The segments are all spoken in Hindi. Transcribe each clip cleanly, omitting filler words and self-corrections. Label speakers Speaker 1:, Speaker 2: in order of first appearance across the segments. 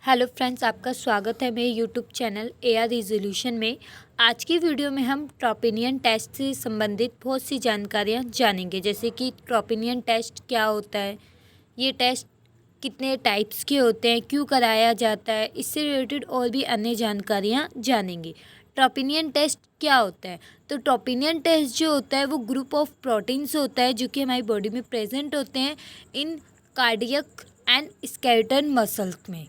Speaker 1: हेलो फ्रेंड्स, आपका स्वागत है मेरे यूट्यूब चैनल एआर रिजोल्यूशन में। आज की वीडियो में हम ट्रोपिनियन टेस्ट से संबंधित बहुत सी जानकारियां जानेंगे, जैसे कि ट्रोपिनियन टेस्ट क्या होता है, ये टेस्ट कितने टाइप्स के होते हैं, क्यों कराया जाता है, इससे रिलेटेड और भी अन्य जानकारियां जानेंगे। ट्रोपिनियन टेस्ट क्या होता है? तो ट्रोपिनियन टेस्ट जो होता है वो ग्रुप ऑफ प्रोटीन्स होता है जो कि हमारी बॉडी में प्रेजेंट होते हैं इन कार्डियक एंड स्केलेटल मसल्स में,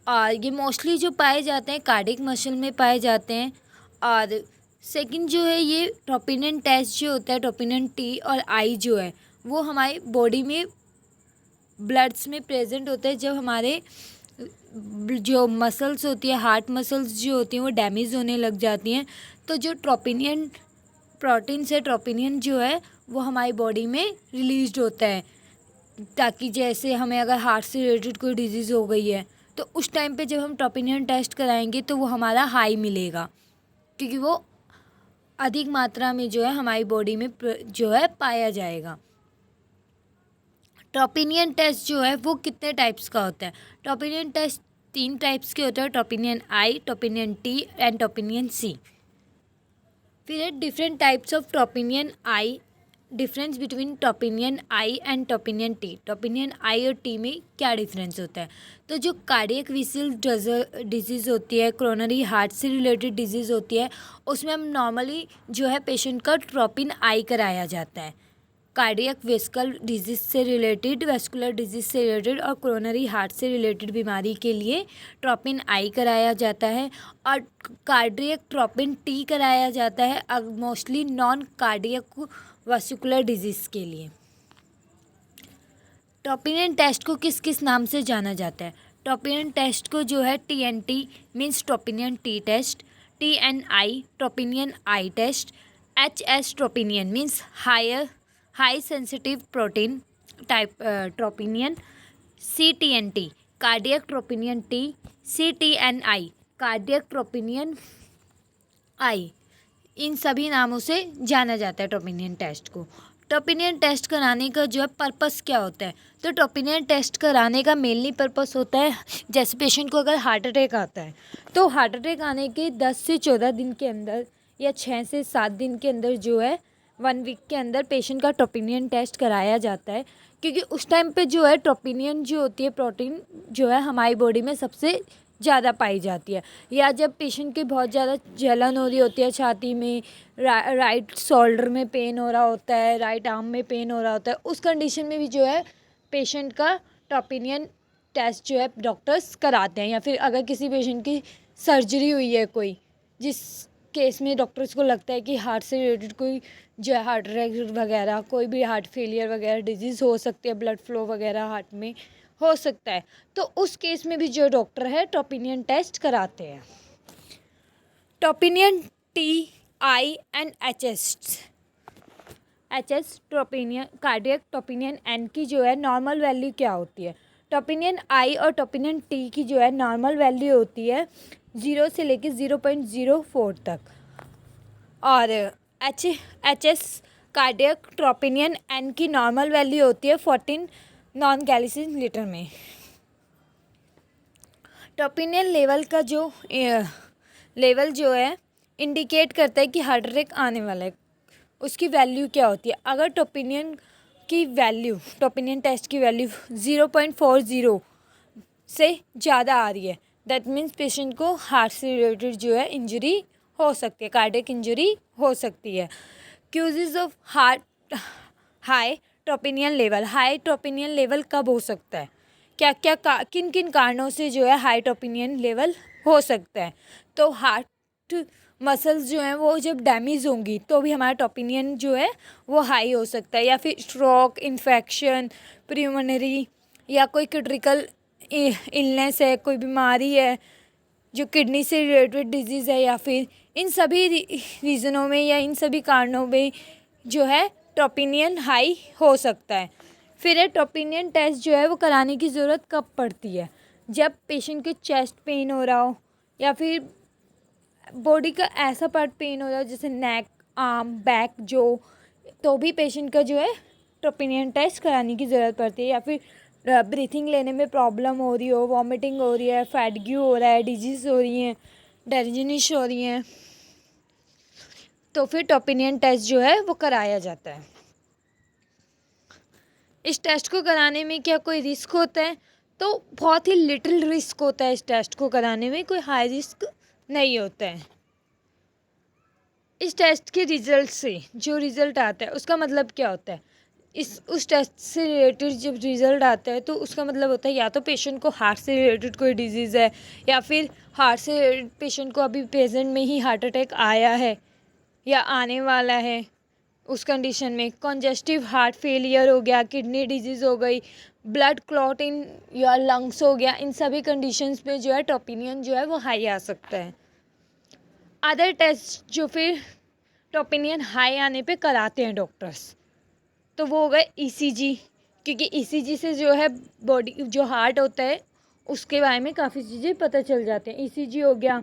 Speaker 1: और ये मोस्टली जो पाए जाते हैं कार्डियक मसल में पाए जाते हैं। और सेकंड जो है, ये ट्रोपिनियन टेस्ट जो होता है, ट्रोपिनियन टी और आई जो है वो हमारी बॉडी में ब्लड्स में प्रेजेंट होते हैं जब हमारे जो मसल्स होती है, हार्ट मसल्स जो होती हैं वो डैमेज होने लग जाती हैं। तो जो ट्रोपिनियन प्रोटीन से ट्रोपिनियन जो है वो हमारी बॉडी में रिलीज होता है, ताकि जैसे हमें अगर हार्ट से रिलेटेड कोई डिजीज़ हो गई है तो उस टाइम पे जब हम ट्रोपिनियन टेस्ट कराएंगे तो वो हमारा हाई मिलेगा, क्योंकि वो अधिक मात्रा में जो है हमारी बॉडी में जो है पाया जाएगा। ट्रोपिनियन टेस्ट जो है वो कितने टाइप्स का होता है? ट्रोपिनियन टेस्ट 3 टाइप्स के होते हैं, ट्रोपिनियन आई, ट्रोपिनियन टी एंड ट्रोपिनियन सी। फिर है different types of troponin I, difference between troponin I and troponin T. Troponin I और टी में क्या डिफरेंस होता है? तो जो कार्डियक वेसल डिजीज़ होती है, कोरोनरी हार्ट से रिलेटेड डिजीज़ होती है, उसमें हम नॉर्मली जो है पेशेंट का ट्रोपिन आई कराया जाता है। कार्डियक वेस्कल डिजीज़ से रिलेटेड, वेस्कुलर डिजीज़ से रिलेटेड और कोरोनरी हार्ट से रिलेटेड बीमारी के लिए ट्रोपिन आई कराया जाता है, और कार्डियक ट्रोपिन टी कराया जाता है mostly non cardiac vascular disease के लिए। ट्रोपिनियन टेस्ट को किस किस नाम से जाना जाता है? ट्रोपिनियन टेस्ट को जो है TNT means troponin T test, TNI troponin I test, HS troponin means high sensitive protein type troponin, CTNT cardiac troponin T, CTNI cardiac troponin I. इन सभी नामों से जाना जाता है ट्रोपिनियन टेस्ट को। ट्रोपिनियन टेस्ट कराने का जो है पर्पस क्या होता है? तो ट्रोपिनियन टेस्ट कराने का मेनली पर्पस होता है, जैसे पेशेंट को अगर हार्ट अटैक आता है तो हार्ट अटैक आने के 10 से 14 दिन के अंदर या 6 से 7 दिन के अंदर जो है 1 वीक के अंदर पेशेंट का ट्रोपिनियन टेस्ट कराया जाता है, क्योंकि उस टाइम पे जो है ट्रोपिनियन जो होती है प्रोटीन जो है हमारी बॉडी में सबसे ज़्यादा पाई जाती है। या जब पेशेंट की बहुत ज़्यादा जलन हो रही होती है छाती में, राइट शोल्डर में पेन हो रहा होता है, राइट आर्म में पेन हो रहा होता है, उस कंडीशन में भी जो है पेशेंट का ट्रोपिनियन टेस्ट जो है डॉक्टर्स कराते हैं। या फिर अगर किसी पेशेंट की सर्जरी हुई है कोई, जिस केस में डॉक्टर्स को लगता है कि हार्ट से रिलेटेड कोई जो है हार्ट अटैक वगैरह, कोई भी हार्ट फेलियर वगैरह डिजीज़ हो सकती है, ब्लड फ्लो वगैरह हार्ट में हो सकता है, तो उस केस में भी जो डॉक्टर है ट्रोपिनियन टेस्ट कराते हैं। Troponin T, I and H S troponin cardiac troponin N की जो है नॉर्मल वैल्यू क्या होती है? ट्रोपिनियन आई और ट्रोपिनियन टी की जो है नॉर्मल वैल्यू होती है 0 से लेकर 0.04 तक, और H S cardiac troponin N की नॉर्मल वैल्यू होती है 14 नॉन गैलिसिन लीटर में। ट्रोपिनियन लेवल का जो लेवल जो है इंडिकेट करता है कि हार्ट अटैक आने वाला है, उसकी वैल्यू क्या होती है? अगर ट्रोपिनियन की वैल्यू, ट्रोपिनियन टेस्ट की वैल्यू 0.40 से ज़्यादा आ रही है, दैट मीन्स पेशेंट को हार्ट से रिलेटेड जो है इंजरी हो सकती है, कार्डियक इंजरी हो सकती है। Causes of heart high troponin level, high troponin level कब हो सकता है? किन किन कारणों से जो है हाई ट्रोपिनियन लेवल हो सकता है? तो हार्ट मसल्स जो हैं वो जब डैमेज होंगी तो भी हमारा ट्रोपिनियन जो है वो हाई हो सकता है, या फिर स्ट्रोक, इन्फेक्शन, प्रिमनरी, या कोई क्रिटिकल इलनेस है, कोई बीमारी है जो किडनी से रिलेटेड डिजीज़ है, या फिर इन सभी रीज़नों में या इन सभी कारणों में जो है ट्रोपिनियन हाई हो सकता है। फिर है ट्रोपिनियन टेस्ट जो है वो कराने की ज़रूरत कब पड़ती है? जब पेशेंट के चेस्ट पेन हो रहा हो, या फिर बॉडी का ऐसा पार्ट पेन हो रहा हो जैसे नेक, आर्म, बैक, जो, तो भी पेशेंट का जो है ट्रोपिनियन टेस्ट कराने की ज़रूरत पड़ती है। या फिर ब्रीथिंग लेने में प्रॉब्लम हो रही हो, वॉमिटिंग हो रही है, फैटग्यू हो रहा है, डिजीज़ हो रही हैं, डेर्जिनिश हो रही हैं, तो फिर टॉपिनियन टेस्ट जो है वो कराया जाता है। इस टेस्ट को कराने में क्या कोई रिस्क होता है? तो बहुत ही लिटिल रिस्क होता है इस टेस्ट को कराने में, कोई हाई रिस्क नहीं होता है। इस टेस्ट के रिजल्ट से जो रिज़ल्ट आता है उसका मतलब क्या होता है? उस टेस्ट से रिलेटेड जब रिज़ल्ट आता है तो उसका मतलब होता है या तो पेशेंट को हार्ट से रिलेटेड कोई डिजीज़ है, या फिर हार्ट से पेशेंट को अभी प्रेजेंट में ही हार्ट अटैक आया है या आने वाला है। उस कंडीशन में कंजेस्टिव हार्ट फेलियर हो गया, किडनी डिजीज़ हो गई, ब्लड क्लॉट इन या लंग्स हो गया, इन सभी कंडीशंस में जो है टॉपिनियन जो है वो हाई आ सकता है। अदर टेस्ट जो फिर टॉपिनियन हाई आने पे कराते हैं डॉक्टर्स, तो वो हो गए ईसीजी, क्योंकि ईसीजी से जो है बॉडी जो हार्ट होता है उसके बारे में काफ़ी चीज़ें पता चल जाते हैं। ईसीजी हो गया,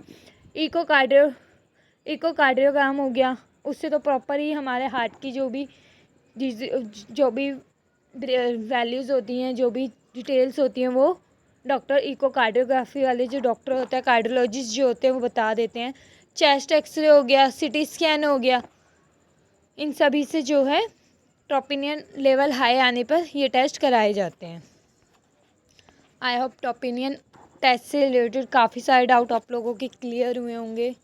Speaker 1: इकोकार्डियोग्राम हो गया, उससे तो प्रॉपर ही हमारे हार्ट की जो भी वैल्यूज़ होती हैं, जो भी डिटेल्स होती हैं, वो डॉक्टर इकोकार्डियोग्राफी वाले जो डॉक्टर होते हैं, कार्डियोलॉजिस्ट जो होते हैं, वो बता देते हैं। चेस्ट एक्सरे हो गया, सिटी स्कैन हो गया, इन सभी से जो है टॉपिनियन लेवल हाई आने पर ये टेस्ट कराए जाते हैं। आई होप टॉपिनियन टेस्ट से रिलेटेड काफ़ी सारे डाउट आप लोगों के क्लियर हुए होंगे।